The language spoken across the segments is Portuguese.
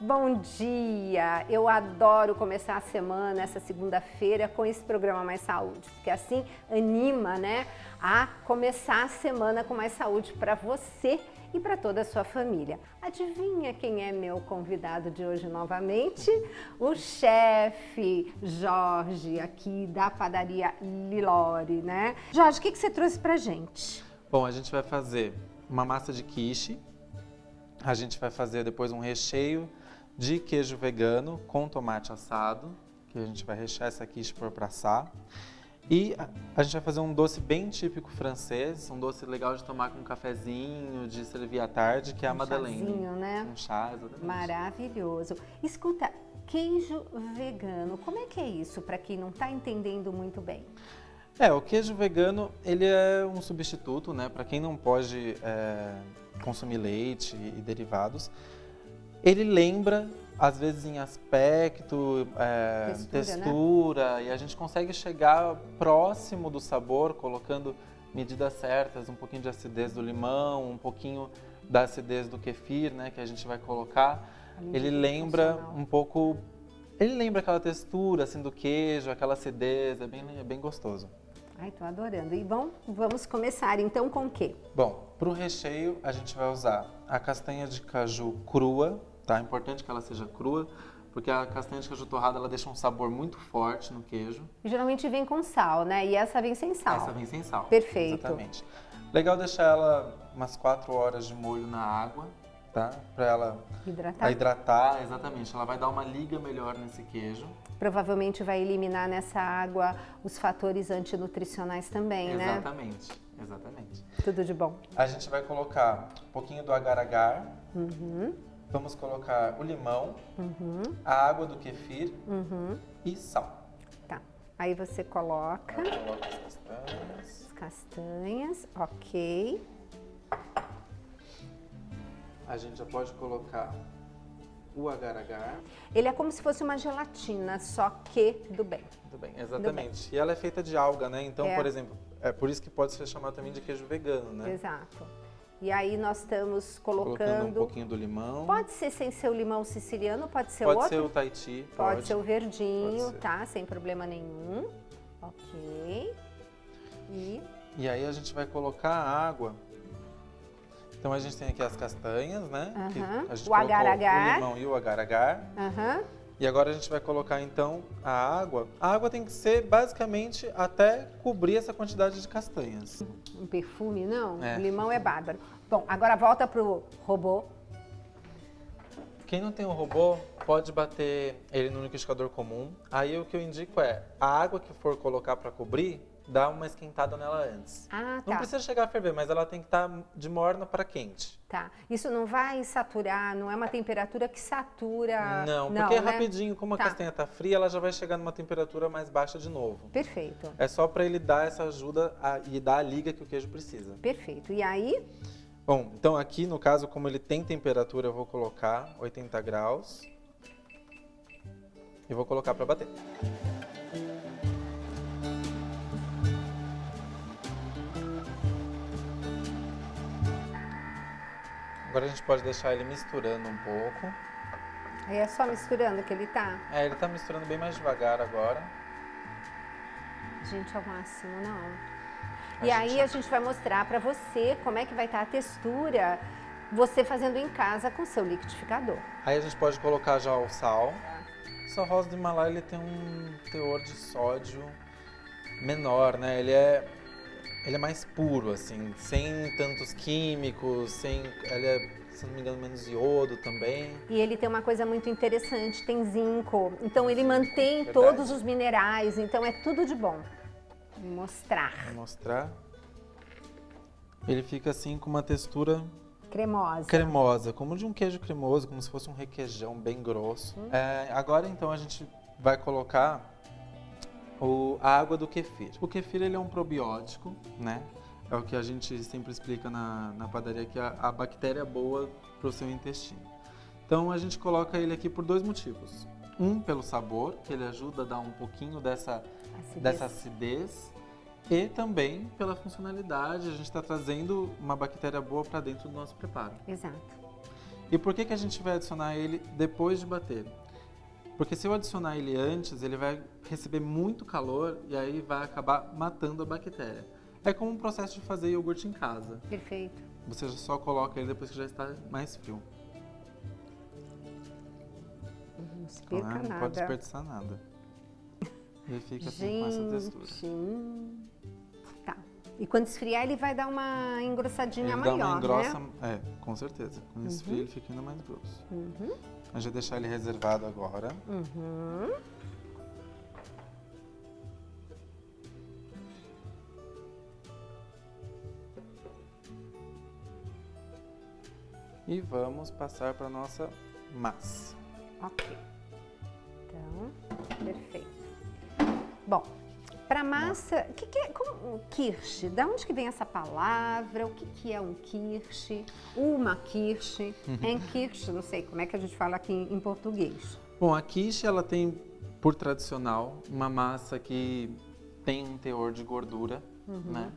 Bom dia! Eu adoro começar a semana, essa segunda-feira, com esse programa Mais Saúde, porque assim anima, né, a começar a semana com mais saúde para você e para toda a sua família. Adivinha quem é meu convidado de hoje novamente? O chefe Jorge, aqui da padaria Lilori, né? Jorge, o que você trouxe pra gente? Bom, a gente vai fazer uma massa de quiche, a gente vai fazer depois um recheio de queijo vegano com tomate assado, que a gente vai rechear essa quiche para assar. E a gente vai fazer um doce bem típico francês, um doce legal de tomar com um cafezinho, de servir à tarde, que é a madeleine. Chazinho, né? Um chá, exatamente. Maravilhoso. Escuta, queijo vegano, como é que é isso, para quem não está entendendo muito bem? O queijo vegano, ele é um substituto, né, para quem não pode consumir leite e derivados. Ele lembra, às vezes em aspecto, textura, né? E a gente consegue chegar próximo do sabor, colocando medidas certas, um pouquinho de acidez do limão, um pouquinho da acidez do kefir, né, que a gente vai colocar. Ele lembra um pouco, ele lembra aquela textura assim do queijo, aquela acidez, é bem gostoso. Ai, tô adorando. E bom, vamos começar então com o quê? Bom, para o recheio a gente vai usar a castanha de caju crua, tá? É importante que ela seja crua, porque a castanha de caju torrada ela deixa um sabor muito forte no queijo. E geralmente vem com sal, né? E essa vem sem sal. Essa vem sem sal. Perfeito. Exatamente. Legal deixar ela umas 4 horas de molho na água, tá? Para ela hidratar, exatamente. Ela vai dar uma liga melhor nesse queijo. Provavelmente vai eliminar nessa água os fatores antinutricionais também, né? Exatamente. Tudo de bom. A gente vai colocar um pouquinho do agar-agar. Uhum. Vamos colocar o limão, a água do kefir e sal. Tá. Aí você coloca... Coloca as castanhas. As castanhas, ok. A gente já pode colocar o agar-agar. Ele é como se fosse uma gelatina, só que do bem. Do bem, exatamente. E ela é feita de alga, né? Então, por exemplo, é por isso que pode ser chamado também de queijo vegano, né? Exato. E aí nós estamos colocando um pouquinho do limão. Pode ser sem ser o limão siciliano, pode ser outro. Pode ser o Tahiti. Pode ser o verdinho, ser. tá? Sem problema nenhum. Ok. E aí a gente vai colocar a água. Então a gente tem aqui as castanhas, né? Que a gente o agar-agar. O limão e o agar-agar. E agora a gente vai colocar então a água. A água tem que ser basicamente até cobrir essa quantidade de castanhas. Um perfume, não? O limão é bárbaro. Bom, agora volta pro robô. Quem não tem um robô pode bater ele no liquidificador comum. Aí o que eu indico é a água que for colocar para cobrir, dá uma esquentada nela antes. Ah, tá. Não precisa chegar a ferver, mas ela tem que estar de morna para quente. Tá. Isso não vai saturar, não é uma temperatura que satura... Não, porque né? Rapidinho, como a castanha está fria, ela já vai chegar numa temperatura mais baixa de novo. Perfeito. É só para ele dar essa ajuda e dar a liga que o queijo precisa. Perfeito. E aí? Bom, então aqui no caso, como ele tem temperatura, eu vou colocar 80 graus. E vou colocar para bater. Agora a gente pode deixar ele misturando um pouco. Aí é só misturando que ele tá? Ele tá misturando bem mais devagar agora. Gente, ao máximo, não. E aí a gente vai mostrar pra você como é que vai estar a textura, você fazendo em casa com seu liquidificador. Aí a gente pode colocar já o sal. O sal rosa do Himalaia, ele tem um teor de sódio menor, né? Ele é mais puro, assim, sem tantos químicos, ele é, se não me engano, menos iodo também. E ele tem uma coisa muito interessante, tem zinco, então ele mantém todos os minerais, então é tudo de bom. Vou mostrar. Vou mostrar. Ele fica assim com uma textura... Cremosa, como de um queijo cremoso, como se fosse um requeijão bem grosso. Agora então a gente vai colocar a água do kefir. O kefir ele é um probiótico, né? É o que a gente sempre explica na padaria, que é a bactéria boa para o seu intestino. Então a gente coloca ele aqui por 2 motivos. Um, pelo sabor, que ele ajuda a dar um pouquinho dessa acidez. E também pela funcionalidade, a gente está trazendo uma bactéria boa para dentro do nosso preparo. Exato. E por que a gente vai adicionar ele depois de bater? Porque se eu adicionar ele antes, ele vai receber muito calor e aí vai acabar matando a bactéria. É como um processo de fazer iogurte em casa. Perfeito. Você só coloca ele depois que já está mais frio. Não desperdiça nada. Não pode desperdiçar nada. Ele fica assim com essa textura. Tá. E quando esfriar, ele vai dar uma engrossadinha maior, dá uma engrossa, né? Com certeza. Quando esfria, ele fica ainda mais grosso. A gente vai deixar ele reservado agora. E vamos passar para nossa massa. Ok. Então, perfeito. Bom, para massa, o que é quiche? Da onde que vem essa palavra? O que é um quiche? Uma quiche? Em quiche, não sei como é que a gente fala aqui em português. Bom, a quiche ela tem, por tradicional, uma massa que tem um teor de gordura, né?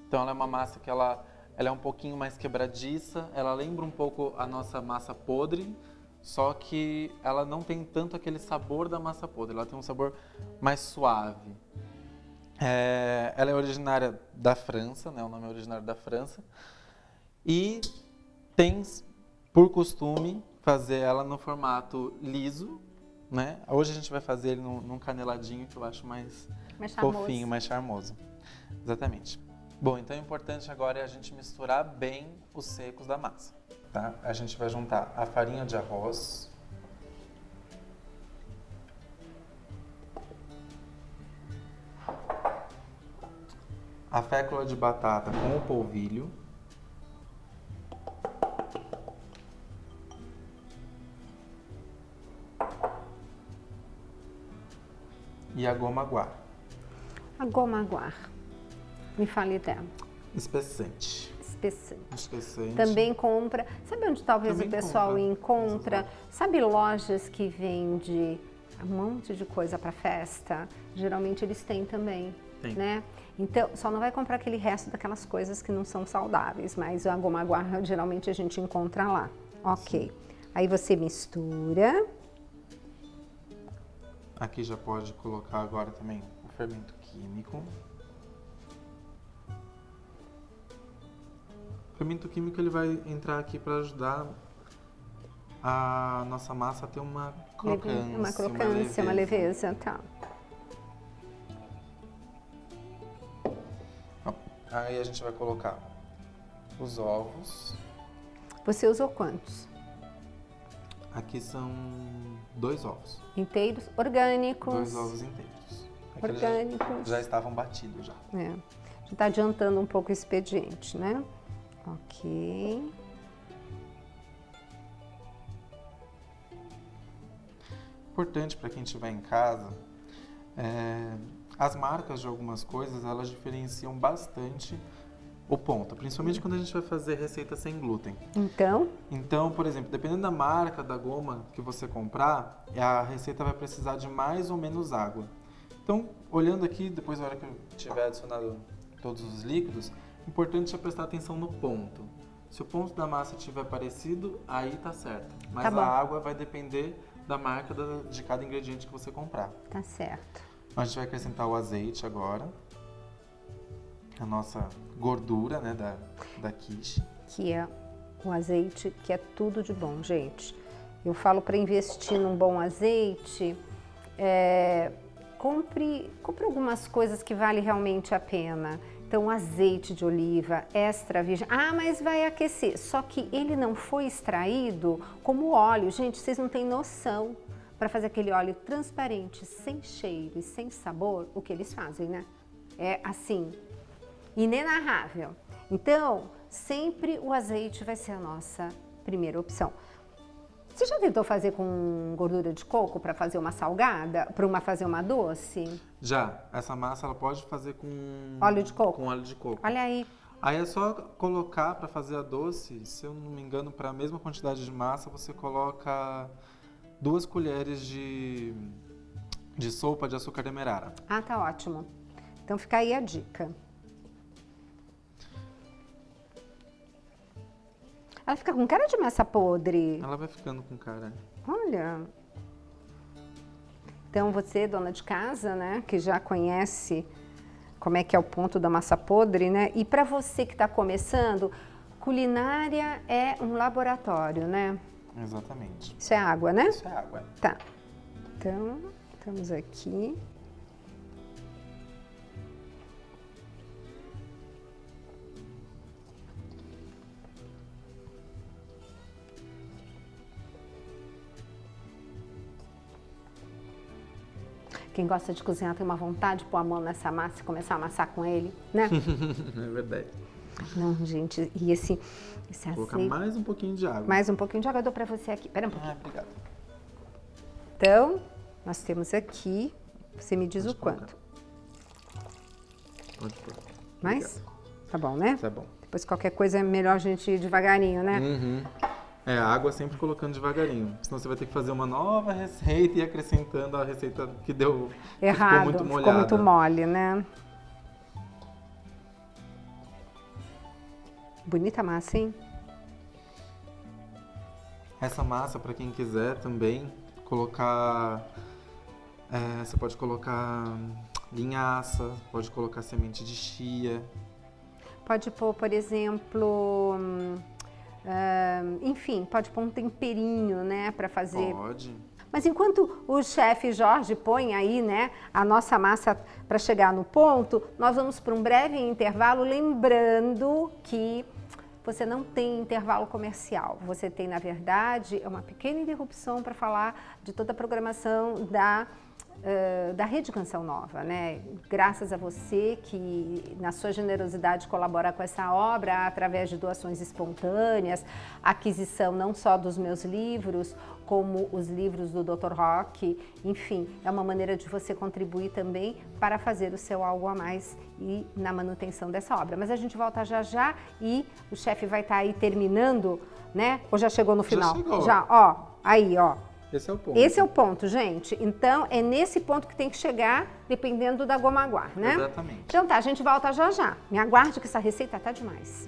Então ela é uma massa que ela é um pouquinho mais quebradiça, ela lembra um pouco a nossa massa podre, só que ela não tem tanto aquele sabor da massa podre, ela tem um sabor mais suave. Ela é originária da França, né? O nome é originário da França. E tem por costume fazer ela no formato liso, né? Hoje a gente vai fazer ele num caneladinho que eu acho mais fofinho, mais charmoso. Exatamente. Bom, então o importante agora é a gente misturar bem os secos da massa, tá? A gente vai juntar a farinha de arroz, a fécula de batata com o polvilho, e a goma guar. A goma guar. Me fale dela. Espessante. Também compra. Sabe onde talvez Também o pessoal compra. encontra? Sabe lojas que vendem um monte de coisa para festa? Geralmente eles têm também, né? Então, só não vai comprar aquele resto daquelas coisas que não são saudáveis, mas a goma guarra geralmente a gente encontra lá. Ok. Aí você mistura. Aqui já pode colocar agora também o fermento químico. O fermento químico ele vai entrar aqui para ajudar a nossa massa a ter uma crocância, uma leveza, tá. Aí a gente vai colocar os ovos. Você usou quantos? Aqui são 2 ovos. Inteiros, orgânicos. 2 ovos inteiros. Orgânicos. Já estavam batidos já. Já está adiantando um pouco o expediente, né? Ok. Importante para quem estiver em casa, as marcas de algumas coisas, elas diferenciam bastante o ponto, principalmente quando a gente vai fazer receita sem glúten. Então, por exemplo, dependendo da marca da goma que você comprar, a receita vai precisar de mais ou menos água. Então, olhando aqui, depois da hora que eu tiver adicionado todos os líquidos, importante é prestar atenção no ponto. Se o ponto da massa estiver parecido, aí tá certo. Mas a água vai depender da marca de cada ingrediente que você comprar. Tá certo. A gente vai acrescentar o azeite agora. A nossa gordura, né, da quiche. Que é o azeite, que é tudo de bom, gente. Eu falo para investir num bom azeite, compre algumas coisas que valem realmente a pena. Então, azeite de oliva extra virgem. Ah, mas vai aquecer. Só que ele não foi extraído como óleo. Gente, vocês não têm noção. Para fazer aquele óleo transparente, sem cheiro e sem sabor, o que eles fazem, né? É assim, inenarrável. Então, sempre o azeite vai ser a nossa primeira opção. Você já tentou fazer com gordura de coco para fazer uma salgada, para fazer uma doce? Já. Essa massa ela pode fazer com óleo de coco. Com óleo de coco. Olha aí. Aí é só colocar para fazer a doce, se eu não me engano, para a mesma quantidade de massa, você coloca 2 colheres de sopa de açúcar demerara. Ah, tá ótimo. Então fica aí a dica. Ela fica com cara de massa podre. Ela vai ficando com cara. Olha. Então você, dona de casa, né, que já conhece como é que é o ponto da massa podre, né? E para você que está começando, culinária é um laboratório, né? Exatamente. Isso é água, né? Isso é água. Tá. Então, estamos aqui. Quem gosta de cozinhar tem uma vontade de pôr a mão nessa massa e começar a amassar com ele, né? É verdade. Não, gente, e esse Vou colocar mais um pouquinho de água. Mais um pouquinho de água, eu dou pra você aqui. Pera um pouquinho. Obrigado. Então, nós temos aqui, você me diz Pode o quanto. Pode pôr. Mais? Tá bom, né? Tá bom. Depois qualquer coisa é melhor a gente ir devagarinho, né? É, a água sempre colocando devagarinho. Senão você vai ter que fazer uma nova receita e ir acrescentando a receita que deu errado. Que ficou muito molhada. Ficou muito mole, né? Bonita massa, hein? Essa massa, para quem quiser também colocar, você pode colocar linhaça, pode colocar semente de chia. Pode pôr, por exemplo, enfim, pode pôr um temperinho, né, para fazer. Pode. Mas enquanto o chefe Jorge põe aí, né, a nossa massa para chegar no ponto, nós vamos para um breve intervalo, lembrando que você não tem intervalo comercial. Você tem, na verdade, uma pequena interrupção para falar de toda a programação da Rede Canção Nova, né? Graças a você que, na sua generosidade, colabora com essa obra através de doações espontâneas, aquisição não só dos meus livros, como os livros do Dr. Rock, enfim, é uma maneira de você contribuir também para fazer o seu algo a mais e na manutenção dessa obra. Mas a gente volta já já e o chefe vai estar aí terminando, né? Ou já chegou no final? Já chegou. Já, ó, aí, ó. Esse é o ponto. Esse é o ponto, gente. Então, é nesse ponto que tem que chegar, dependendo da gomaguá, né? Exatamente. Então tá, a gente volta já já. Me aguarde que essa receita tá demais.